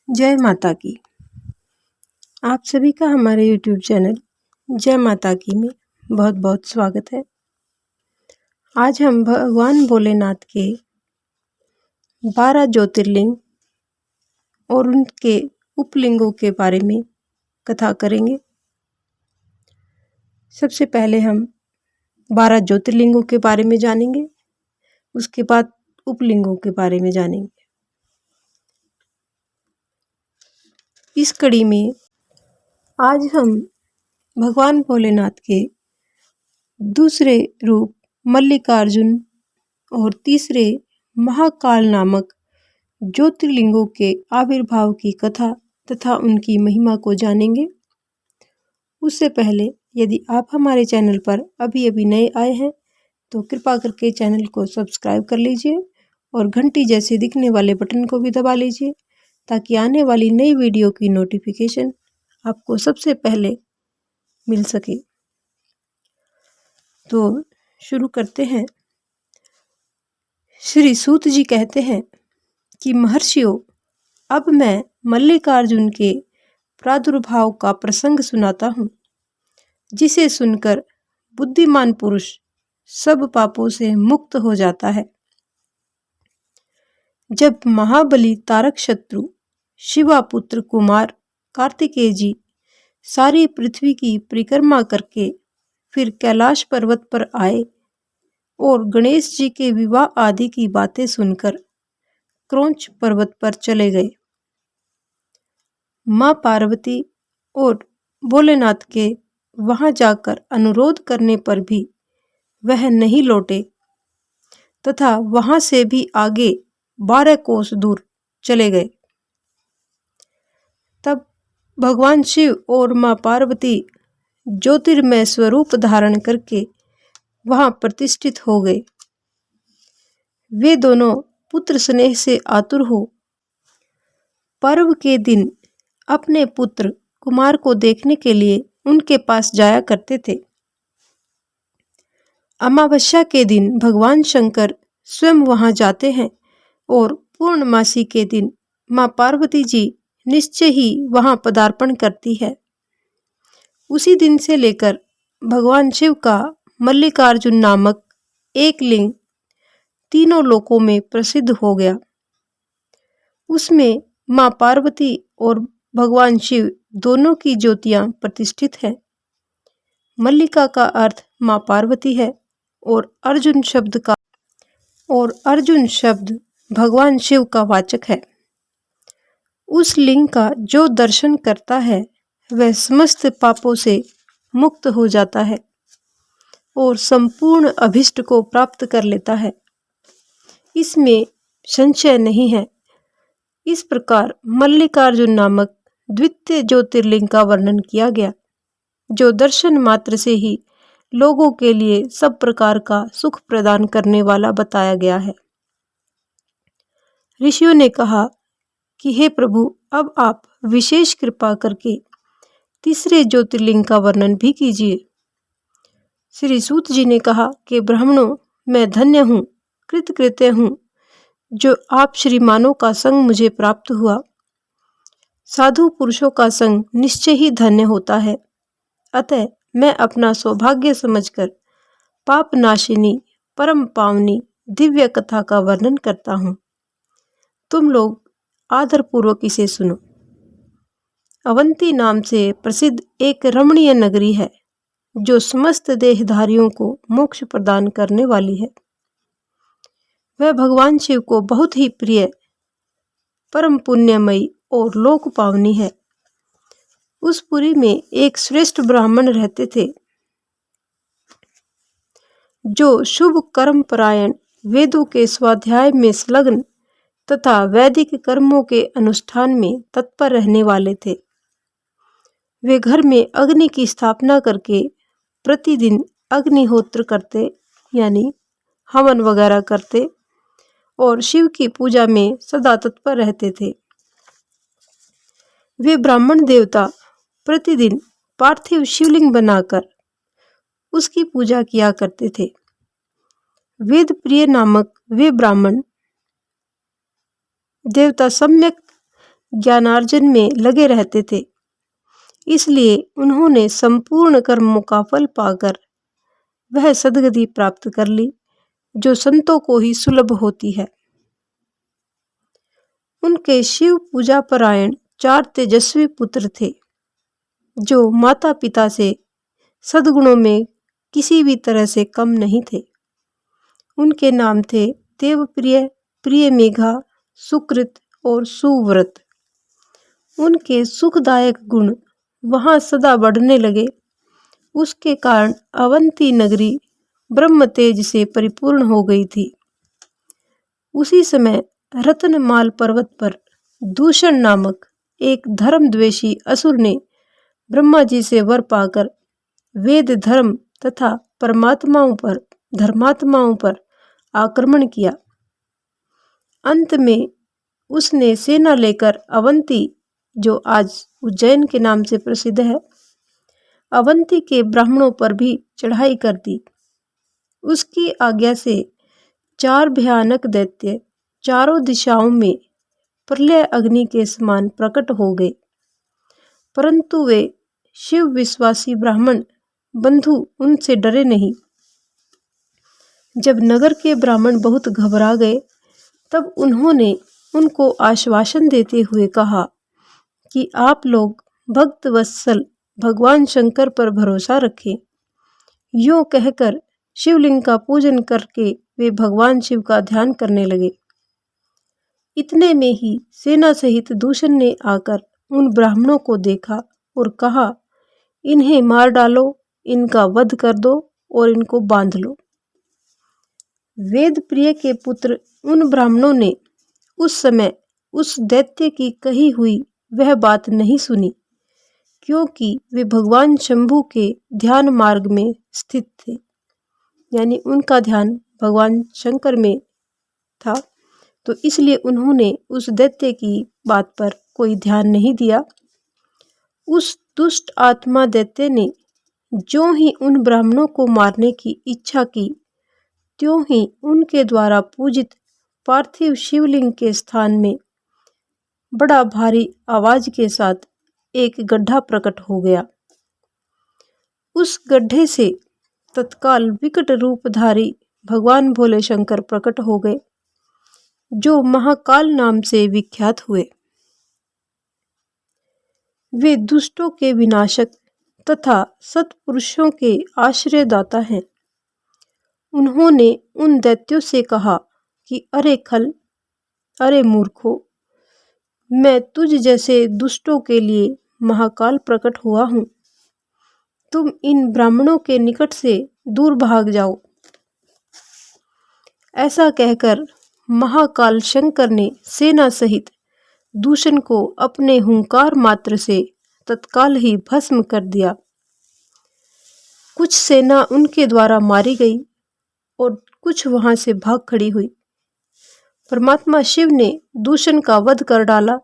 जय माता की। आप सभी का हमारे YouTube चैनल जय माता की में बहुत बहुत स्वागत है। आज हम भगवान भोलेनाथ के 12 ज्योतिर्लिंग और उनके उपलिंगों के बारे में कथा करेंगे। सबसे पहले हम 12 ज्योतिर्लिंगों के बारे में जानेंगे, उसके बाद उपलिंगों के बारे में जानेंगे। इस कड़ी में आज हम भगवान भोलेनाथ के दूसरे रूप मल्लिकार्जुन और तीसरे महाकाल नामक ज्योतिर्लिंगों के आविर्भाव की कथा तथा उनकी महिमा को जानेंगे। उससे पहले यदि आप हमारे चैनल पर अभी अभी नए आए हैं तो कृपा करके चैनल को सब्सक्राइब कर लीजिए और घंटी जैसे दिखने वाले बटन को भी दबा लीजिए ताकि आने वाली नई वीडियो की नोटिफिकेशन आपको सबसे पहले मिल सके। तो शुरू करते हैं। श्री सूत जी कहते हैं कि महर्षियों, अब मैं मल्लिकार्जुन के प्रादुर्भाव का प्रसंग सुनाता हूँ, जिसे सुनकर बुद्धिमान पुरुष सब पापों से मुक्त हो जाता है। जब महाबली तारक शत्रु शिवापुत्र कुमार कार्तिकेय जी सारी पृथ्वी की परिक्रमा करके फिर कैलाश पर्वत पर आए और गणेश जी के विवाह आदि की बातें सुनकर क्रौंच पर्वत पर चले गए। माँ पार्वती और भोलेनाथ के वहां जाकर अनुरोध करने पर भी वह नहीं लौटे तथा वहां से भी आगे 12 कोस दूर चले गए। तब भगवान शिव और माँ पार्वती ज्योतिर्मय स्वरूप धारण करके वहां प्रतिष्ठित हो गए। वे दोनों पुत्र स्नेह से आतुर हो पर्व के दिन अपने पुत्र कुमार को देखने के लिए उनके पास जाया करते थे। अमावस्या के दिन भगवान शंकर स्वयं वहां जाते हैं और पूर्णमासी के दिन माँ पार्वती जी निश्चय ही वहां पदार्पण करती है। उसी दिन से लेकर भगवान शिव का मल्लिकार्जुन नामक एक लिंग तीनों लोकों में प्रसिद्ध हो गया। उसमें माँ पार्वती और भगवान शिव दोनों की ज्योतियां प्रतिष्ठित हैं। मल्लिका का अर्थ माँ पार्वती है और अर्जुन शब्द भगवान शिव का वाचक है। उस लिंग का जो दर्शन करता है वह समस्त पापों से मुक्त हो जाता है और संपूर्ण अभिष्ट को प्राप्त कर लेता है, इसमें संशय नहीं है। इस प्रकार मल्लिकार्जुन नामक द्वितीय ज्योतिर्लिंग का वर्णन किया गया, जो दर्शन मात्र से ही लोगों के लिए सब प्रकार का सुख प्रदान करने वाला बताया गया है। ऋषियों ने कहा कि हे प्रभु, अब आप विशेष कृपा करके तीसरे ज्योतिर्लिंग का वर्णन भी कीजिए। श्री सूत जी ने कहा कि ब्राह्मणों, मैं धन्य हूँ, कृतकृत्य हूँ, जो आप श्रीमानों का संग मुझे प्राप्त हुआ। साधु पुरुषों का संग निश्चय ही धन्य होता है। अतः मैं अपना सौभाग्य समझकर पाप नाशिनी परम पावनी दिव्य कथा का वर्णन करता हूँ। तुम लोग आदर पूर्वक इसे सुनो। अवंती नाम से प्रसिद्ध एक रमणीय नगरी है, जो समस्त देहधारियों को मोक्ष प्रदान करने वाली है। वह भगवान शिव को बहुत ही प्रिय, परम पुण्यमयी और लोक पावनी है। उस पुरी में एक श्रेष्ठ ब्राह्मण रहते थे, जो शुभ कर्म परायण, वेदों के स्वाध्याय में संलग्न तथा वैदिक कर्मों के अनुष्ठान में तत्पर रहने वाले थे। वे घर में अग्नि की स्थापना करके प्रतिदिन अग्निहोत्र करते, यानी हवन वगैरह करते और शिव की पूजा में सदा तत्पर रहते थे। वे ब्राह्मण देवता प्रतिदिन पार्थिव शिवलिंग बनाकर उसकी पूजा किया करते थे। वेद प्रिय नामक वे ब्राह्मण देवता सम्यक ज्ञानार्जन में लगे रहते थे। इसलिए उन्होंने संपूर्ण कर्मों का फल पाकर वह सद्गति प्राप्त कर ली जो संतों को ही सुलभ होती है। उनके शिव पूजा परायण 4 तेजस्वी पुत्र थे जो माता पिता से सद्गुणों में किसी भी तरह से कम नहीं थे। उनके नाम थे देवप्रिय, प्रियमेघा, सुकृत और सुव्रत। उनके सुखदायक गुण वहाँ सदा बढ़ने लगे। उसके कारण अवंती नगरी ब्रह्म तेज से परिपूर्ण हो गई थी। उसी समय रत्नमाल पर्वत पर दूषण नामक एक धर्मद्वेषी असुर ने ब्रह्मा जी से वर पाकर वेद धर्म तथा धर्मात्माओं पर आक्रमण किया। अंत में उसने सेना लेकर अवंती, जो आज उज्जैन के नाम से प्रसिद्ध है, अवंती के ब्राह्मणों पर भी चढ़ाई कर दी। उसकी आज्ञा से 4 भयानक दैत्य चारों दिशाओं में प्रलय अग्नि के समान प्रकट हो गए, परंतु वे शिव विश्वासी ब्राह्मण बंधु उनसे डरे नहीं। जब नगर के ब्राह्मण बहुत घबरा गए तब उन्होंने उनको आश्वासन देते हुए कहा कि आप लोग भक्त वत्सल भगवान शंकर पर भरोसा रखें। यूं कहकर शिवलिंग का पूजन करके वे भगवान शिव का ध्यान करने लगे। इतने में ही सेना सहित दूषण ने आकर उन ब्राह्मणों को देखा और कहा, इन्हें मार डालो, इनका वध कर दो और इनको बांध लो। वेद प्रिय के पुत्र उन ब्राह्मणों ने उस समय उस दैत्य की कही हुई वह बात नहीं सुनी, क्योंकि वे भगवान शंभु के ध्यान मार्ग में स्थित थे, यानी उनका ध्यान भगवान शंकर में था, तो इसलिए उन्होंने उस दैत्य की बात पर कोई ध्यान नहीं दिया। उस दुष्ट आत्मा दैत्य ने जो ही उन ब्राह्मणों को मारने की इच्छा की, त्यों ही उनके द्वारा पूजित पार्थिव शिवलिंग के स्थान में बड़ा भारी आवाज के साथ एक गड्ढा प्रकट हो गया। उस गड्ढे से तत्काल विकट रूपधारी भगवान भोले शंकर प्रकट हो गए, जो महाकाल नाम से विख्यात हुए। वे दुष्टों के विनाशक तथा सत्पुरुषों के आश्रयदाता हैं। उन्होंने उन दैत्यों से कहा कि अरे खल, अरे मूर्खों, मैं तुझ जैसे दुष्टों के लिए महाकाल प्रकट हुआ हूँ। तुम इन ब्राह्मणों के निकट से दूर भाग जाओ। ऐसा कहकर महाकाल शंकर ने सेना सहित दूषण को अपने हुंकार मात्र से तत्काल ही भस्म कर दिया। कुछ सेना उनके द्वारा मारी गई और कुछ वहां से भाग खड़ी हुई। परमात्मा शिव ने दूषण का वध कर डाला।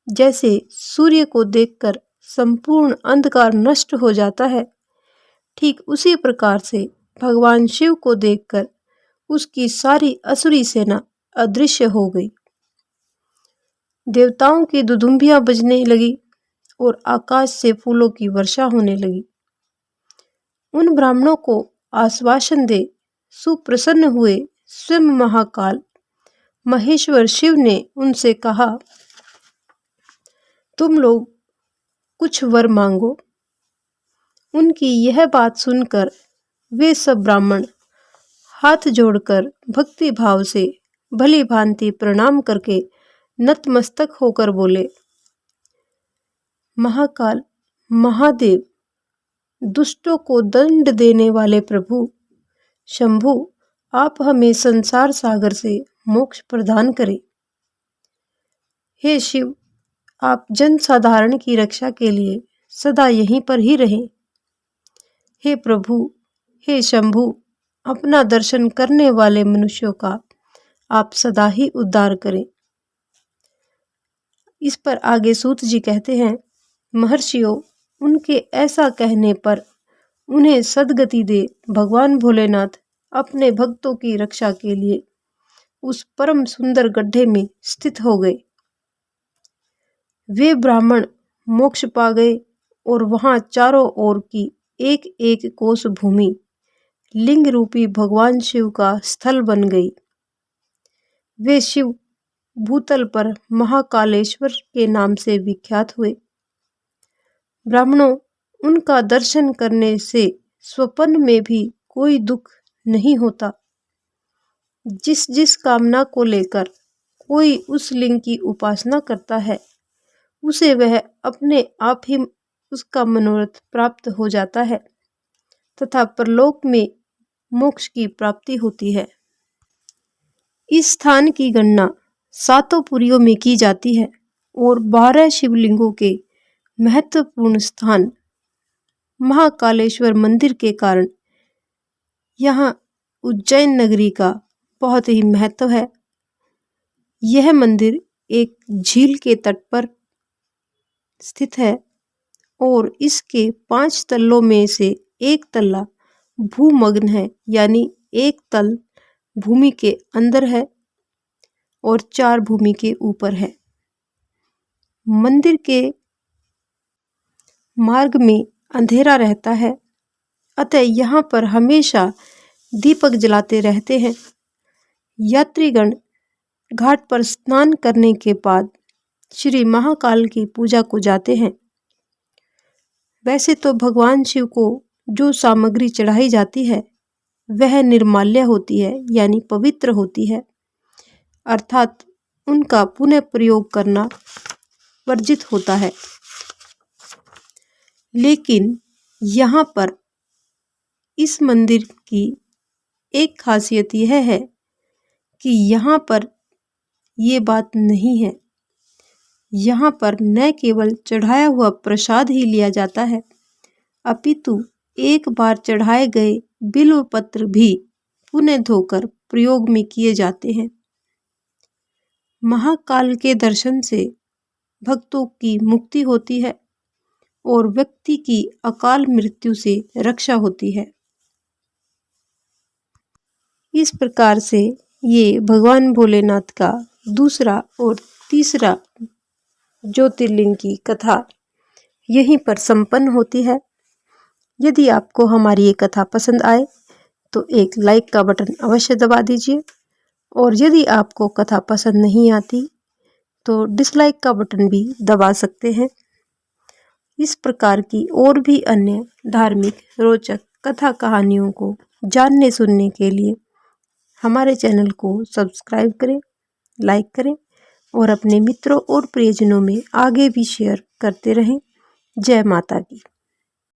जैसे सूर्य को देखकर संपूर्ण अंधकार नष्ट हो जाता है, ठीक उसी प्रकार से भगवान शिव को देखकर उसकी सारी असुरी सेना अदृश्य हो गई। देवताओं की दुदुम्बियां बजने लगी और आकाश से फूलों की वर्षा होने लगी। उन ब्राह्मणों को आश्वासन दे सुप्रसन्न हुए स्वयं महाकाल महेश्वर शिव ने उनसे कहा, तुम लोग कुछ वर मांगो। उनकी यह बात सुनकर वे सब ब्राह्मण हाथ जोड़कर भक्ति भाव से भली भांति प्रणाम करके नतमस्तक होकर बोले, महाकाल, महादेव, दुष्टों को दंड देने वाले प्रभु शंभु, आप हमें संसार सागर से मोक्ष प्रदान करें। हे शिव, आप जन साधारण की रक्षा के लिए सदा यहीं पर ही रहें। हे प्रभु, हे शंभु, अपना दर्शन करने वाले मनुष्यों का आप सदा ही उद्धार करें। इस पर आगे सूत जी कहते हैं, महर्षियों, उनके ऐसा कहने पर उन्हें सद्गति दे भगवान भोलेनाथ अपने भक्तों की रक्षा के लिए उस परम सुंदर गड्ढे में स्थित हो गए। वे ब्राह्मण मोक्ष पा गए और वहां चारों ओर की एक एक कोस भूमि लिंग रूपी भगवान शिव का स्थल बन गई। वे शिव भूतल पर महाकालेश्वर के नाम से विख्यात हुए। ब्राह्मणों, उनका दर्शन करने से स्वप्न में भी कोई दुख नहीं होता। जिस जिस कामना को लेकर कोई उस लिंग की उपासना करता है, उसे वह अपने आप ही उसका मनोरथ प्राप्त हो जाता है तथा परलोक में मोक्ष की प्राप्ति होती है। इस स्थान की गणना 7 पुरियों में की जाती है और 12 शिवलिंगों के महत्वपूर्ण स्थान महाकालेश्वर मंदिर के कारण यहाँ उज्जैन नगरी का बहुत ही महत्व है। यह मंदिर एक झील के तट पर स्थित है और इसके 5 तल्लों में से एक तल्ला भूमग्न है, यानी एक तल भूमि के अंदर है और 4 भूमि के ऊपर है। मंदिर के मार्ग में अंधेरा रहता है, अतः यहाँ पर हमेशा दीपक जलाते रहते हैं। यात्रीगण घाट पर स्नान करने के बाद श्री महाकाल की पूजा को जाते हैं। वैसे तो भगवान शिव को जो सामग्री चढ़ाई जाती है वह निर्माल्य होती है, यानी पवित्र होती है, अर्थात उनका पुनः प्रयोग करना वर्जित होता है। लेकिन यहाँ पर इस मंदिर की एक खासियत यह है कि यहाँ पर ये बात नहीं है। यहाँ पर न केवल चढ़ाया हुआ प्रसाद ही लिया जाता है, अपितु एक बार चढ़ाए गए बिल्व पत्र भी पुनः धोकर प्रयोग में किए जाते हैं। महाकाल के दर्शन से भक्तों की मुक्ति होती है और व्यक्ति की अकाल मृत्यु से रक्षा होती है। इस प्रकार से ये भगवान भोलेनाथ का दूसरा और तीसरा ज्योतिर्लिंग की कथा यहीं पर संपन्न होती है। यदि आपको हमारी ये कथा पसंद आए तो एक लाइक का बटन अवश्य दबा दीजिए और यदि आपको कथा पसंद नहीं आती तो डिसलाइक का बटन भी दबा सकते हैं। इस प्रकार की और भी अन्य धार्मिक रोचक कथा कहानियों को जानने सुनने के लिए हमारे चैनल को सब्सक्राइब करें, लाइक करें और अपने मित्रों और प्रियजनों में आगे भी शेयर करते रहें। जय माता की।